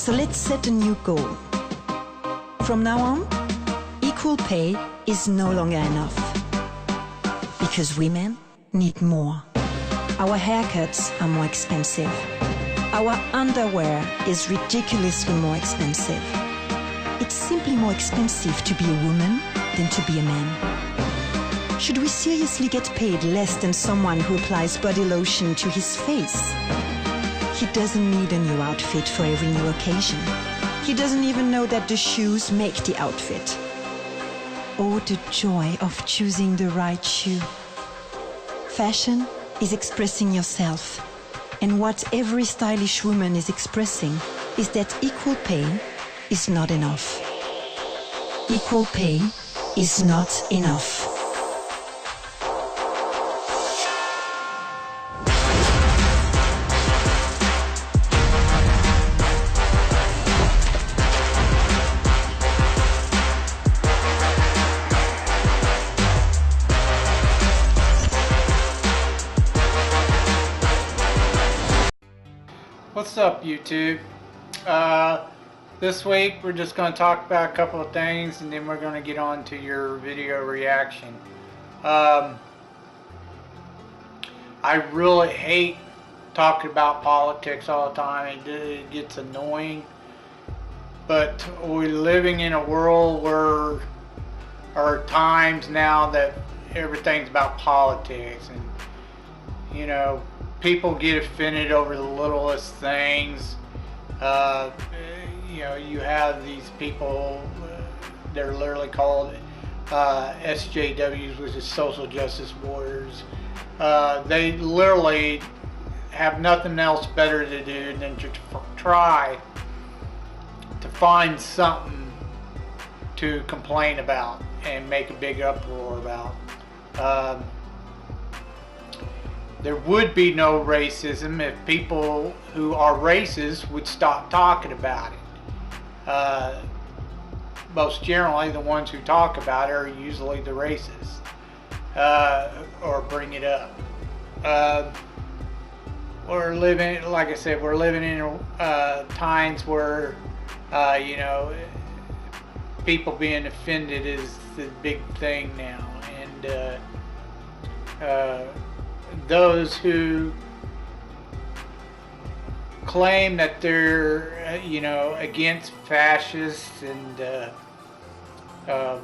So let's set a new goal. From now on, equal pay is no longer enough. Because women need more. Our haircuts are more expensive. Our underwear is ridiculously more expensive. It's simply more expensive to be a woman than to be a man. Should we seriously get paid less than someone who applies body lotion to his face? He doesn't need a new outfit for every new occasion. He doesn't even know that the shoes make the outfit. Oh, the joy of choosing the right shoe. Fashion is expressing yourself. And what every stylish woman is expressing is that equal pay is not enough. Equal pay is not enough. What's up, YouTube? This week we're just going to talk about a couple of things, and then we're going to get on to your video reaction. I really hate talking about politics all the time. It gets annoying, but we're living in a world where are times now that everything's about politics, and you know, people get offended over the littlest things. You know, you have these people, they're literally called SJWs, which is social justice warriors. They literally have nothing else better to do than to try to find something to complain about and make a big uproar about. There would be no racism if people who are racist would stop talking about it. Most generally, the ones who talk about it are usually the racists, or bring it up. We're living, like I said, we're living in times where, you know, people being offended is the big thing now, and those who claim that they're, you know, against fascists and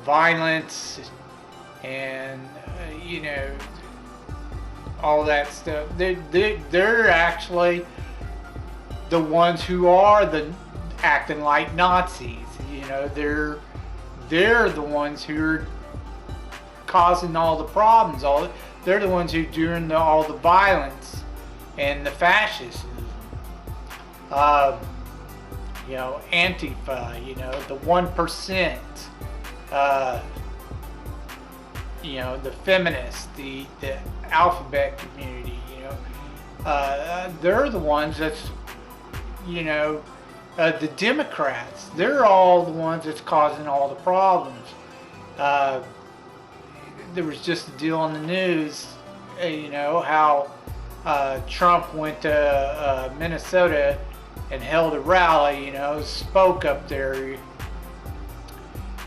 violence and, you know, all that stuff, they're actually the ones who are acting like Nazis. You know, they're the ones who are causing all the problems. They're the ones who are doing all the violence and the fascism. You know, Antifa, you know, the 1%, you know, the feminists, the alphabet community, you know, they're the ones that's, you know, the Democrats, they're all the ones that's causing all the problems. There was just a deal on the news, you know, how Trump went to Minnesota and held a rally, you know, spoke up there,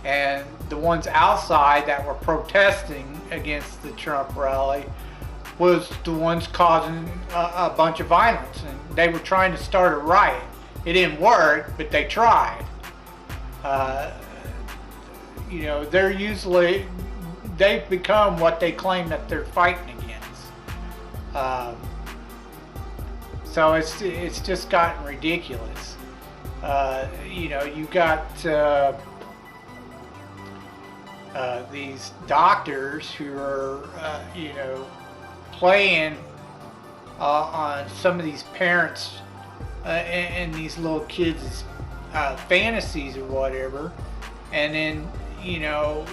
and the ones outside that were protesting against the Trump rally was the ones causing a bunch of violence, and they were trying to start a riot. It didn't work, but they tried. You know, they've become what they claim that they're fighting against. So it's just gotten ridiculous. You know, you got these doctors who are, you know, playing on some of these parents and these little kids' fantasies or whatever, and then you know,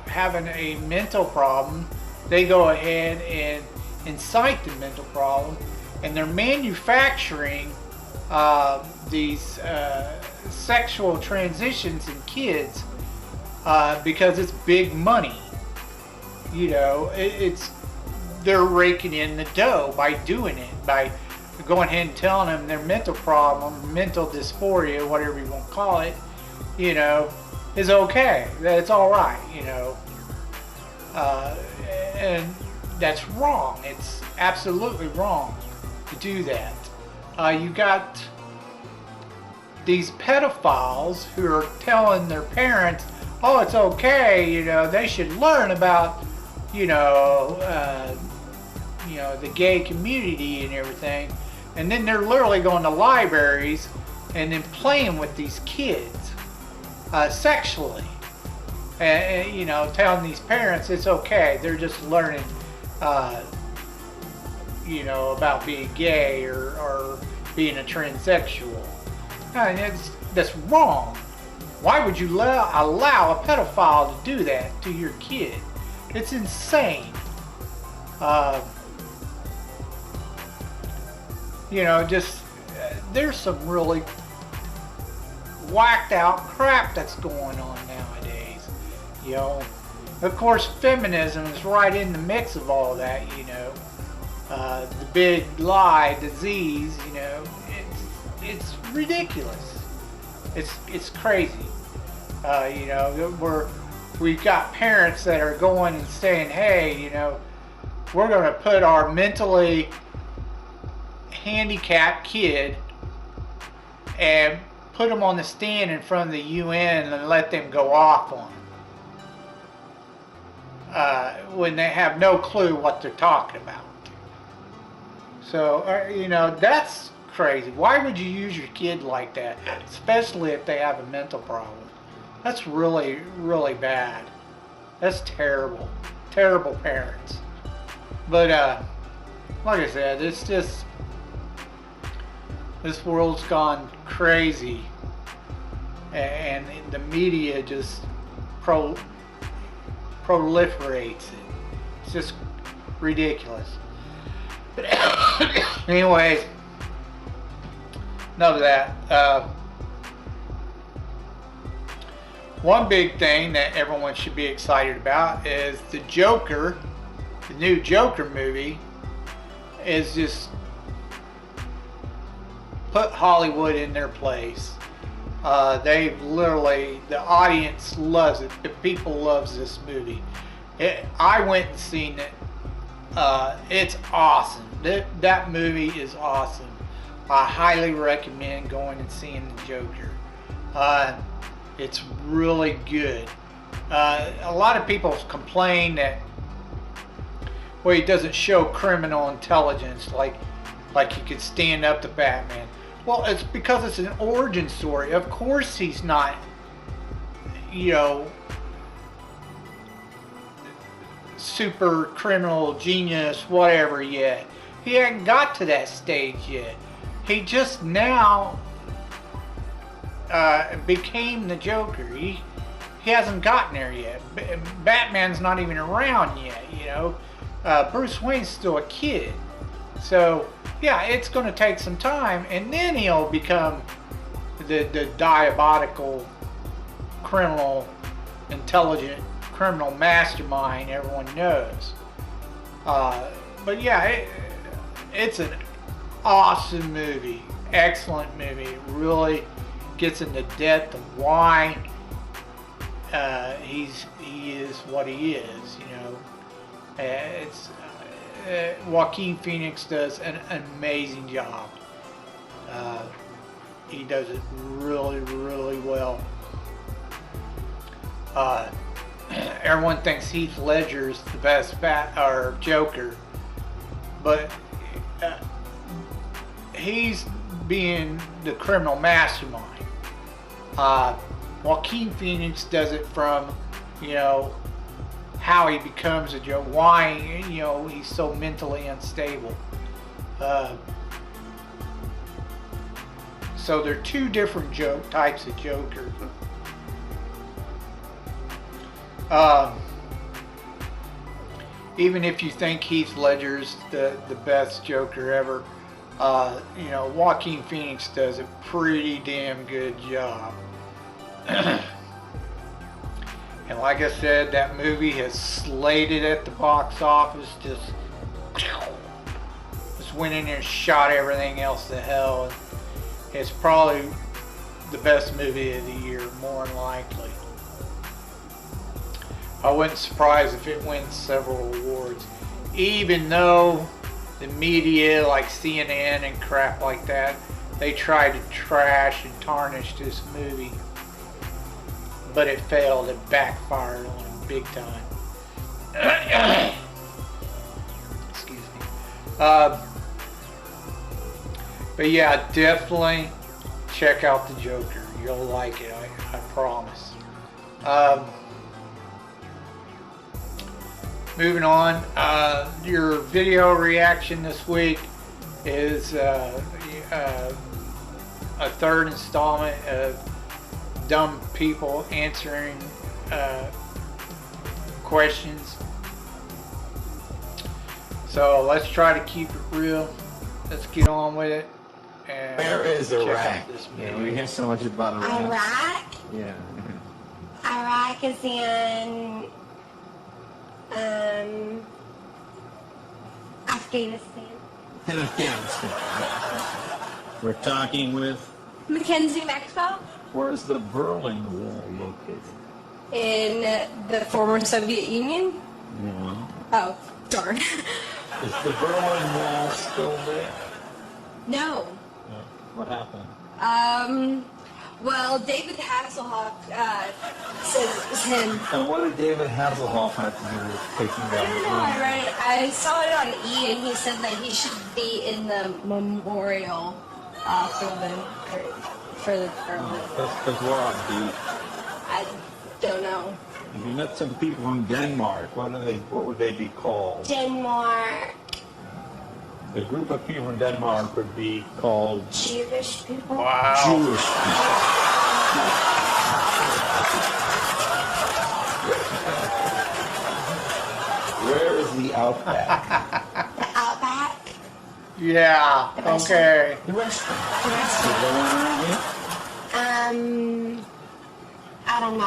having a mental problem, they go ahead and incite the mental problem, and they're manufacturing these sexual transitions in kids because it's big money. You know, they're raking in the dough by doing it, by going ahead and telling them their mental problem, mental dysphoria, whatever you want to call it, you know, is okay. That it's all right, you know. And that's wrong. It's absolutely wrong to do that. You got these pedophiles who are telling their parents, oh, it's okay, you know, they should learn about, you know, the gay community and everything. And then they're literally going to libraries and then playing with these kids sexually. And, you know, telling these parents it's okay. They're just learning, you know, about being gay or being a transsexual. That's wrong. Why would you allow a pedophile to do that to your kid? It's insane. You know, just there's some really whacked out crap that's going on nowadays. You know, of course, feminism is right in the mix of all that. You know, the big lie disease. You know, it's ridiculous. It's crazy. You know, we've got parents that are going and saying, hey, you know, we're going to put our mentally handicapped kid and put them on the stand in front of the UN and let them go off on them when they have no clue what they're talking about. So, you know, that's crazy. Why would you use your kid like that, especially if they have a mental problem? That's really, really bad. That's terrible. Terrible parents. But, like I said, it's just, this world's gone crazy. And the media just proliferates it. It's just ridiculous. But anyways, enough of that. One big thing that everyone should be excited about is the Joker, the new Joker movie, is just put Hollywood in their place. They've literally, the audience loves it. The people loves this movie. I went and seen it. It's awesome. That movie is awesome. I highly recommend going and seeing the Joker. It's really good. A lot of people complain that, well, he doesn't show criminal intelligence like he could stand up to Batman. Well, it's because it's an origin story. Of course he's not, you know, super criminal genius, whatever yet. He hasn't got to that stage yet. He just now became the Joker. He hasn't gotten there yet. Batman's not even around yet, you know. Bruce Wayne's still a kid. So, yeah, it's going to take some time, and then he'll become the diabolical, criminal, intelligent, criminal mastermind everyone knows. But yeah, it's an awesome movie. Excellent movie. It really gets into depth of why he is what he is, you know. It's Joaquin Phoenix does an amazing job. He does it really, really well. Everyone thinks Heath Ledger's the best Joker, but he's being the criminal mastermind. Joaquin Phoenix does it from, you know, how he becomes a Joker, why, you know, he's so mentally unstable. So there are two different types of Joker. Even if you think Heath Ledger's the best Joker ever, you know, Joaquin Phoenix does a pretty damn good job. And like I said, that movie has slated at the box office just went in there and shot everything else to hell. It's probably the best movie of the year, more than likely. I wouldn't surprise if it wins several awards, even though the media like CNN and crap like that, they tried to trash and tarnish this movie, but it failed. It backfired on them big time. Excuse me. But yeah, definitely check out The Joker. You'll like it, I promise. Moving on, your video reaction this week is a third installment of dumb people answering questions. So let's try to keep it real. Let's get on with it. And where is Iraq? Yeah, we hear so much about Iraq. Iraq? Yeah. Iraq is in Afghanistan. In Afghanistan. We're talking with... Mackenzie, Mexico? Where's the Berlin Wall located? In the former Soviet Union? No. Oh, darn. Is the Berlin Wall still there? No. What happened? Well, David Hasselhoff says it was him. And what did David Hasselhoff have to do with taking I down don't the know, Berlin? I read it. I saw it on E! And he said that he should be in the memorial for the Berlin. That's what, dude. I don't know. If you met some people from Denmark, what would they be called? Denmark. The group of people in Denmark would be called Jewish people. Wow. Jewish people. Where is the Outback? The Outback. Yeah, okay. The restaurant. Is there one around here? I don't know.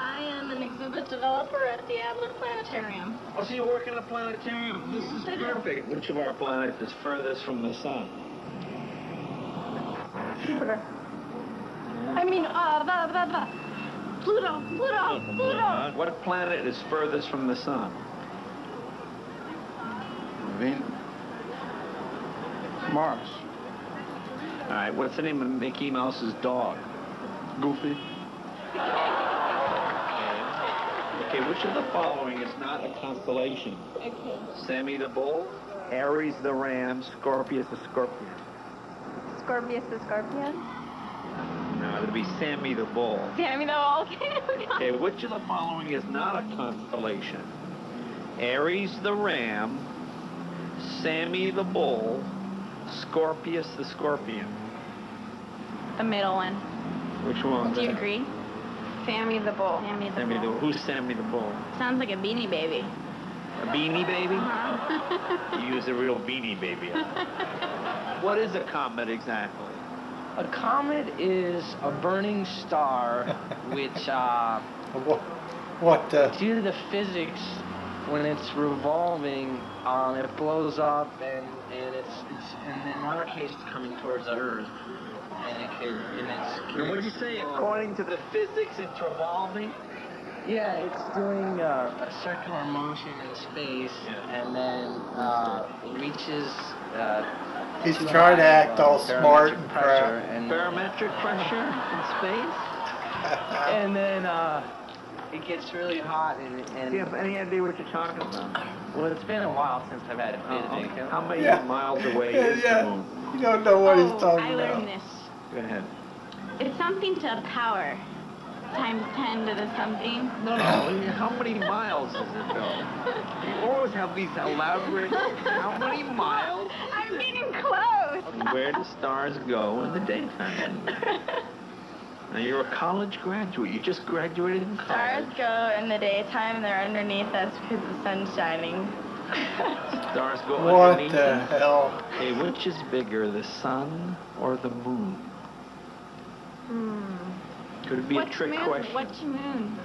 I am an exhibit developer at the Adler Planetarium. Oh, so you work in a planetarium. This is perfect. Which of our planets is furthest from the sun? Jupiter. I mean, Pluto. What planet is furthest from the sun? Venus. Mars. All right, what's the name of Mickey Mouse's dog? Goofy. Okay, which of the following is not a constellation? Okay. Sammy the Bull, Aries the Ram, Scorpius the Scorpion. Scorpius the Scorpion. No, it'll be Sammy the Bull. Damn, you know, Okay, which of the following is not a constellation? Aries the Ram, Sammy the Bull, Scorpius the Scorpion. The middle one. Which one? Do you agree? Sammy the Bull. Sammy the Sammy the Bull. Bull. Who's Sammy the Bull? Sounds like a Beanie Baby. A Beanie Baby? Uh-huh. You use a real Beanie Baby. What is a comet exactly? A comet is a burning star which, What due to the physics, when it's revolving, it blows up, and it's and in our case, it's coming towards the Earth, and And what'd you say? According to the physics, it's revolving? yeah, it's doing a circular motion in space, and then reaches. He's too trying to high, act all smart barometric and pressure, crap. and Barometric pressure in space? and then it gets really hot, and Do you have any idea what you're talking about? well, it's been a while since I've had a physics. Okay. How many Yeah. miles away is the moon? You don't know what he's Oh, talking I about. learned this. Go ahead. It's something to power. Times 10 to the something. No, how many miles does it go? You always have these elaborate, how many miles? I'm getting close. Where do stars go in the daytime? Now, you're a college graduate. You just graduated in Stars college. go in the daytime. They're underneath us because the sun's shining. Stars go What underneath the us. hell? Okay, which is bigger, the sun or the moon? Could it be a trick question? Which moon?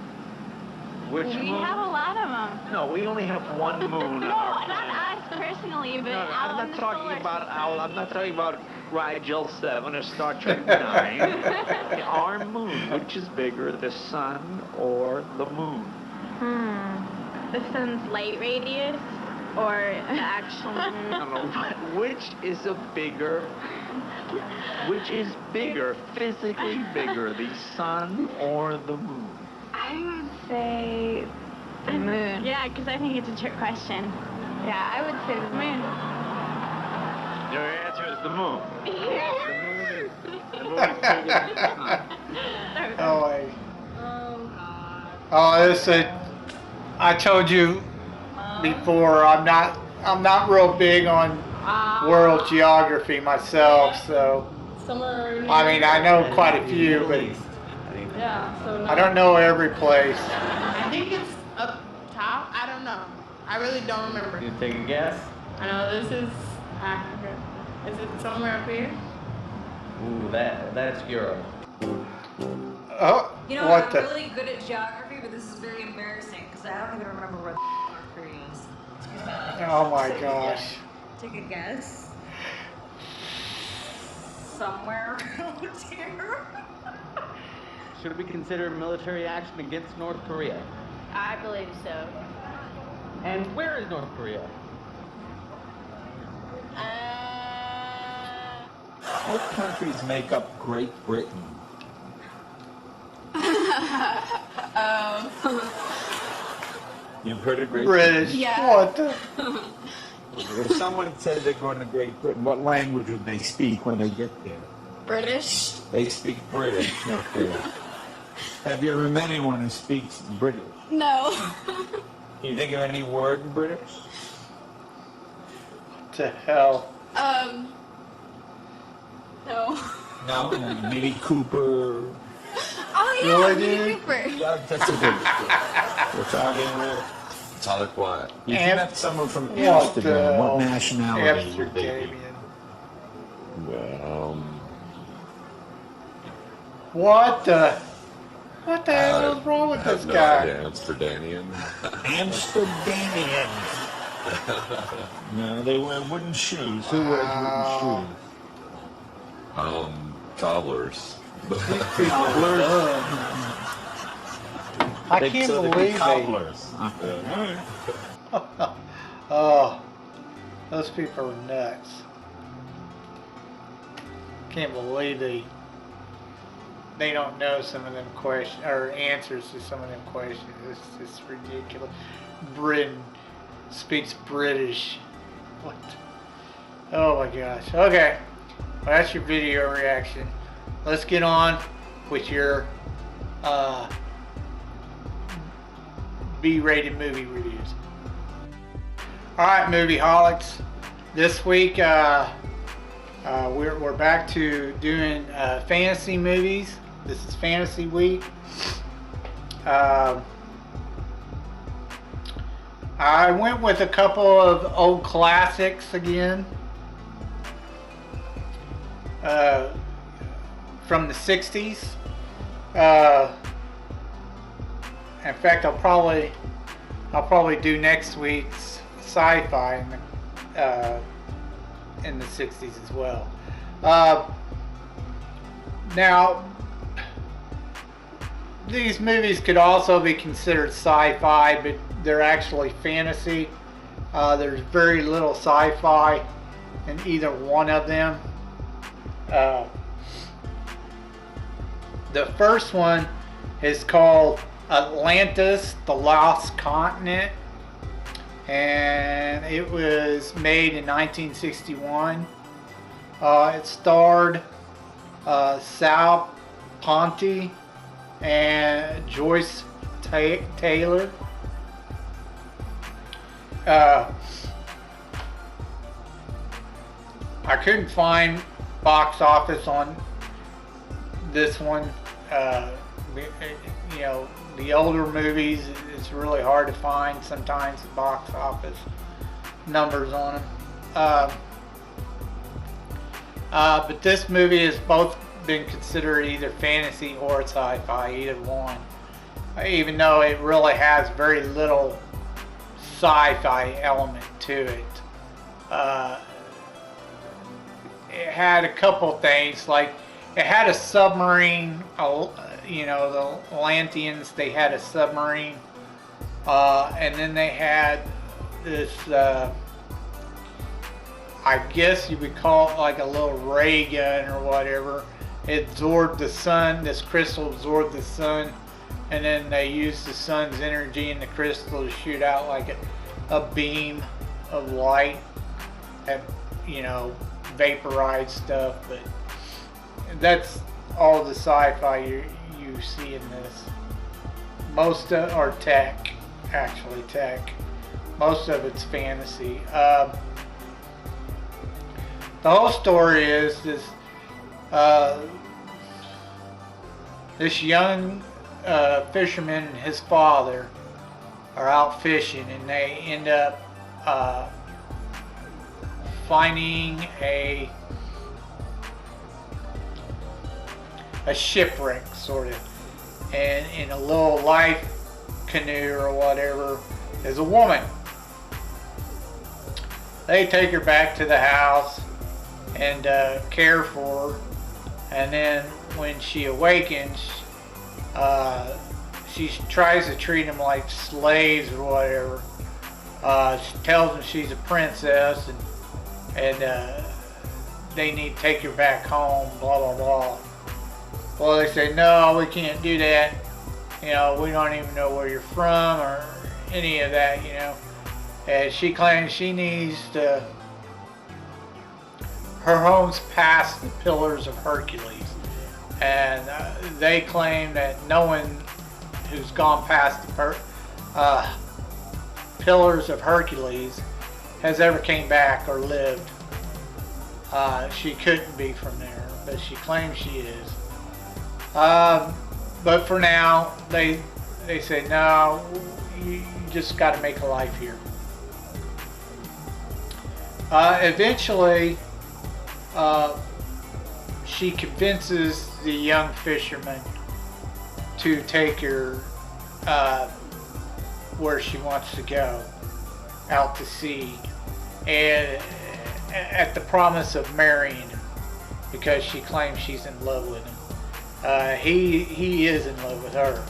Which We moon? have a lot of them. No, we only have one moon. No, on our not planet. us personally, but No, out I'm in not the talking solar about system. Owl. I'm not talking about Rigel 7 or Star Trek 9. Our moon, which is bigger, the sun or the moon? The sun's light radius or the actual I moon? don't know. Which is bigger, physically bigger, the sun or the moon? I would say the moon. Yeah, because I think it's a trick question. Yeah, I would say the moon. Your answer is the moon. The moon is bigger than the sun. Oh, wait. Oh, this is. I told you before. I'm not real big on world geography myself, so. I mean, I know quite a few, but Yeah, so I don't know every place. I think it's up top. I don't know. I really don't remember. You take a guess? I know this is Africa. Is it somewhere up here? Ooh, that's Europe. Oh, You know, what I'm the? really good at geography, but this is very embarrassing because I don't even remember where the North Korea is. Excuse me. Oh my gosh. Take a guess. Somewhere around here. Should we consider military action against North Korea? I believe so. And where is North Korea? What countries make up Great Britain? You've heard of Great British. Yeah. What the? Britain? If someone said they're going to Great Britain, what language would they speak when they get there? British? They speak British. North Korea. Have you ever met anyone who speaks British? No. Can you think of any word in British? What the hell? No. No, maybe Cooper. Oh yeah, Really, Mini dude? Cooper. Yeah, that's a good one. We're talking. It's all quiet. You Am- met someone from What Amsterdam. the What hell? nationality would they be? Amsterdamian. Well, What the? What the hell is wrong with this no guy? idea. Amsterdamian. Amsterdamian. No, they wear wooden shoes. Who wears wooden shoes? Cobblers. I can't So they'd be believe they. cobblers. Oh, those people are nuts. Can't believe they don't know some of them questions or answers to some of them questions. It's ridiculous. Britain speaks British. What? Oh my gosh. Okay, well, that's your video reaction. Let's get on with your B-rated movie reviews. Alright, movie holics. This week we're back to doing fantasy movies. This is fantasy week. I went with a couple of old classics again. From the 60s. In fact, I'll probably do next week's sci-fi in the 60s as well. Now, these movies could also be considered sci-fi, but they're actually fantasy. There's very little sci-fi in either one of them. The first one is called Atlantis, the Lost Continent, and it was made in 1961. It starred Sal Ponte and Joyce Taylor. I couldn't find box office on this one. You know, the older movies, it's really hard to find sometimes box office numbers on them. But this movie has both been considered either fantasy or sci-fi, either one. even though it really has very little sci-fi element to it. It had a couple things, like it had a submarine. You know, the Atlanteans, they had a submarine, and then they had this, I guess you would call it like a little ray gun or whatever. It absorbed the sun, this crystal absorbed the sun, and then they used the sun's energy in the crystal to shoot out like a beam of light that, you know, vaporized stuff. But that's all the sci-fi you see in this. Most of, or tech, actually tech. Most of it's fantasy. The whole story is this this young fisherman and his father are out fishing, and they end up finding a shipwreck, sort of, and in a little life canoe or whatever is a woman. They take her back to the house and care for her, and then when she awakens, she tries to treat them like slaves or whatever. She tells them she's a princess, and they need to take her back home, blah blah blah. Well, they say, no, we can't do that. You know, we don't even know where you're from or any of that, you know. And she claims she needs to, her home's past the Pillars of Hercules. And they claim that no one who's gone past the Pillars of Hercules has ever came back or lived. She couldn't be from there, but she claims she is. But for now, they say, no, you just got to make a life here. Eventually, she convinces the young fisherman to take her where she wants to go, out to sea, and at the promise of marrying him, because she claims she's in love with him. He is in love with her.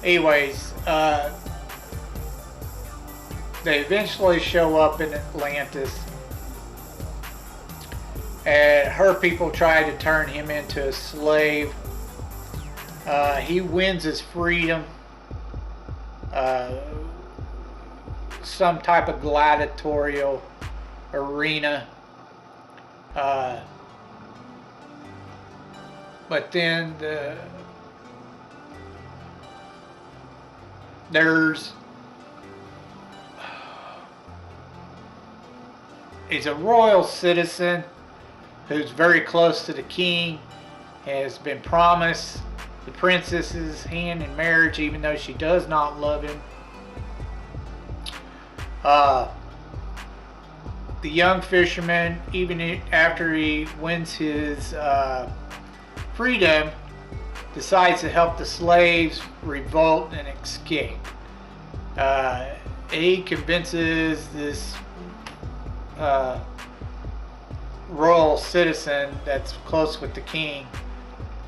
Anyways, they eventually show up in Atlantis, and her people try to turn him into a slave. He wins his freedom, some type of gladiatorial arena. But then he's a royal citizen who's very close to the king, has been promised the princess's hand in marriage even though she does not love him. The young fisherman, even after he wins his freedom, decides to help the slaves revolt and escape. He convinces this royal citizen that's close with the king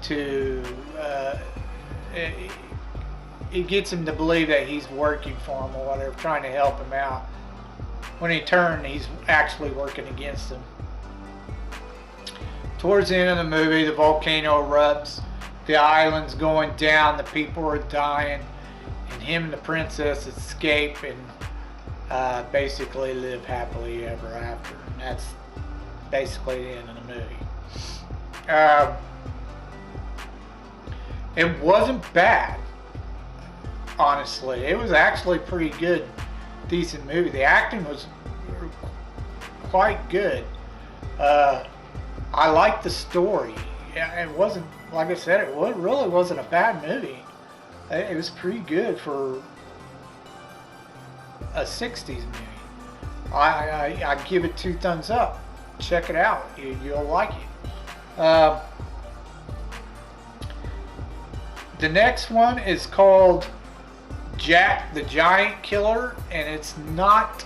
to, he gets him to believe that he's working for him or whatever, trying to help him out. When he turns, he's actually working against him. Towards the end of the movie, the volcano erupts, the island's going down, the people are dying, and him and the princess escape and basically live happily ever after. And that's basically the end of the movie. It wasn't bad, honestly. It was actually pretty good, decent movie. The acting was quite good. I liked the story. It wasn't, like I said, it really wasn't a bad movie. It was pretty good for a 60s movie. I give it 2 thumbs up. Check it out. You'll like it. The next one is called Jack the Giant Killer, and it's not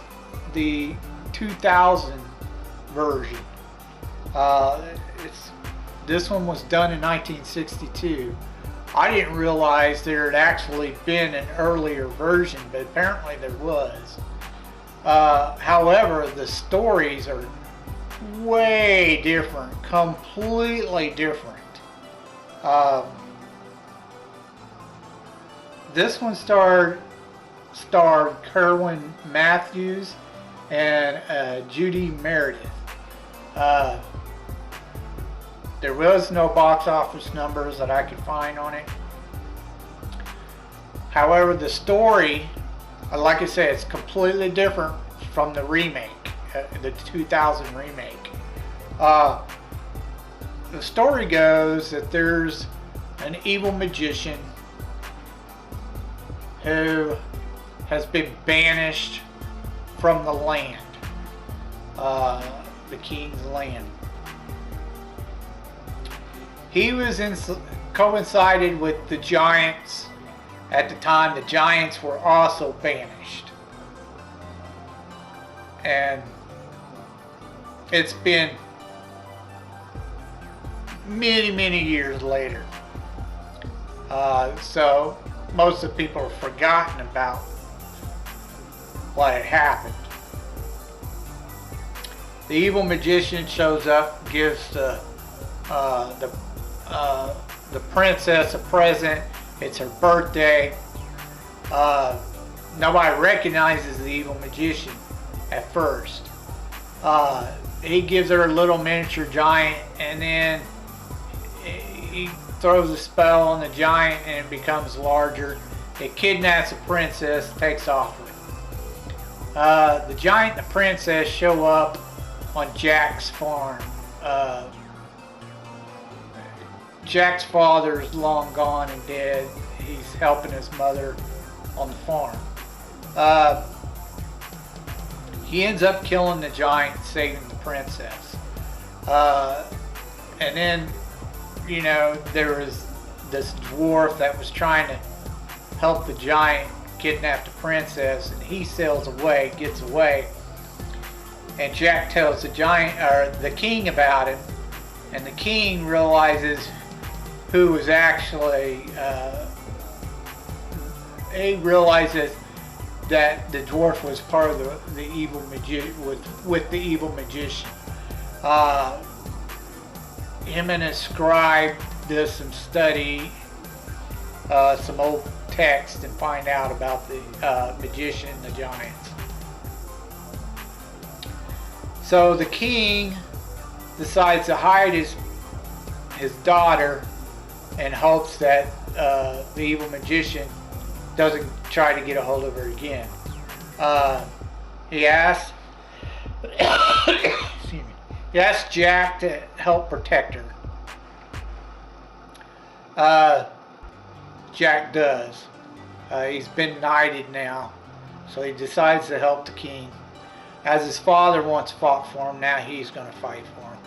the 2000 version. This one was done in 1962. I didn't realize there had actually been an earlier version, but apparently there was. However, the stories are way different, completely different. This one starred Kerwin Matthews and Judy Meredith. There was no box office numbers that I could find on it. However, the story, like I said, it's completely different from the remake, the 2000 remake. The story goes that there's an evil magician who has been banished from the land, the king's land. He was coincided with the giants. At the time, the giants were also banished. And it's been many, many years later. So most of the people have forgotten about what had happened. The evil magician shows up, gives the princess a present. It's her birthday. Nobody recognizes the evil magician at first. He gives her a little miniature giant, and then he throws a spell on the giant and it becomes larger. It kidnaps the princess, takes off with it. The giant and the princess show up on Jack's farm. Jack's father is long gone and dead. He's helping his mother on the farm. He ends up killing the giant, saving the princess. And then, you know, there was this dwarf that was trying to help the giant kidnap the princess, and he sails away, gets away. And Jack tells the giant, or the king, about him, and the king realizes who was actually, he realizes that the dwarf was part of the evil magician, with the evil magician. Him and his scribe does some study, some old text, and find out about the magician and the giants. So the king decides to hide his daughter in hopes that the evil magician doesn't try to get a hold of her again. He asks Jack to help protect her. Jack does. He's been knighted now, so he decides to help the king. As his father once fought for him, now he's going to fight for him.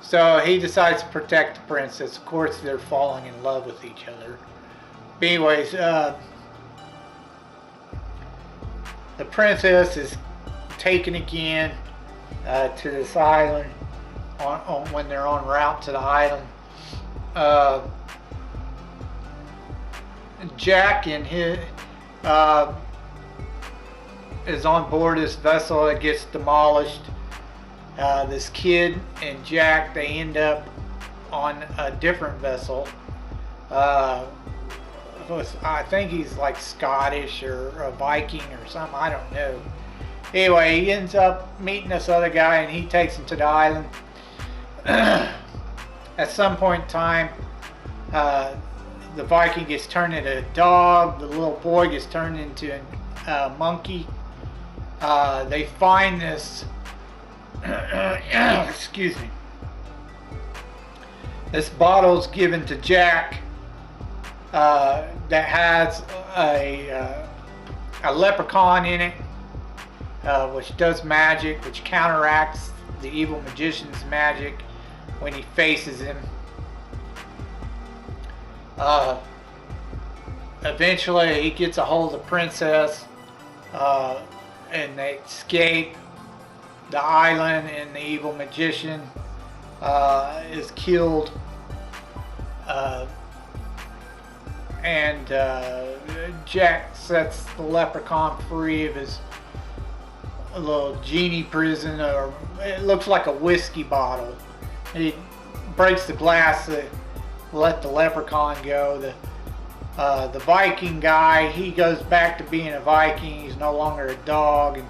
So he decides to protect the princess. Of course, they're falling in love with each other. But anyways, the princess is taken again to this island when they're en route to the island. Jack and his is on board this vessel that gets demolished. This kid and Jack, they end up on a different vessel. I think he's like Scottish or a Viking or something, I don't know. Anyway, he ends up meeting this other guy and he takes him to the island. At some point in time, the Viking gets turned into a dog, the little boy gets turned into a monkey. They find this excuse me, this bottle's given to Jack that has a leprechaun in it, which does magic, which counteracts the evil magician's magic when he faces him. eventually he gets a hold of the princess, and they escape the island, and the evil magician is killed, and Jack sets the leprechaun free of his little genie prison, or it looks like a whiskey bottle. He breaks the glass to let the leprechaun go. The Viking guy, he goes back to being a Viking. He's no longer a dog. And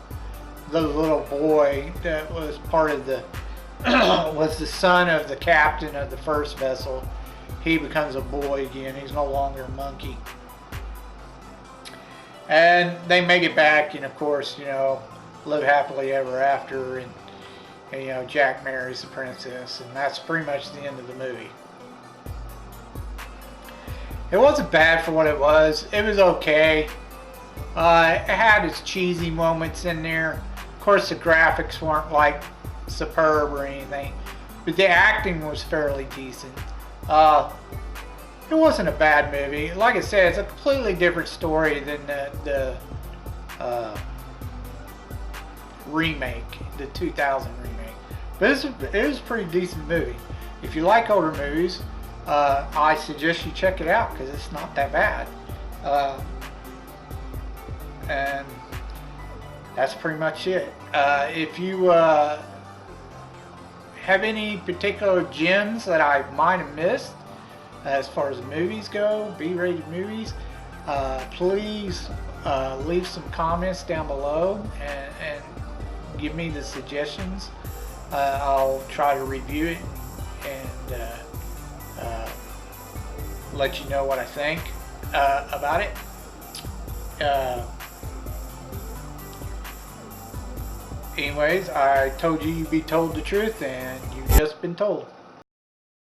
the little boy that was part of the was the son of the captain of the first vessel. He becomes a boy again. He's no longer a monkey. And they make it back, and of course, you know, live happily ever after, and you know, Jack marries the princess, and that's pretty much the end of the movie. It wasn't bad for what it was. It was okay. It had its cheesy moments in there. Of course, the graphics weren't like superb or anything, but the acting was fairly decent. It wasn't a bad movie. Like I said, it's a completely different story than the remake, the 2000 remake. But it was a pretty decent movie. If you like older movies, I suggest you check it out because it's not that bad. And that's pretty much it. If you have any particular gems that I might have missed as far as movies go, B-rated movies, please leave some comments down below and give me the suggestions. I'll try to review it and let you know what I think about it. Anyways, I told you you'd be told the truth, and you've just been told.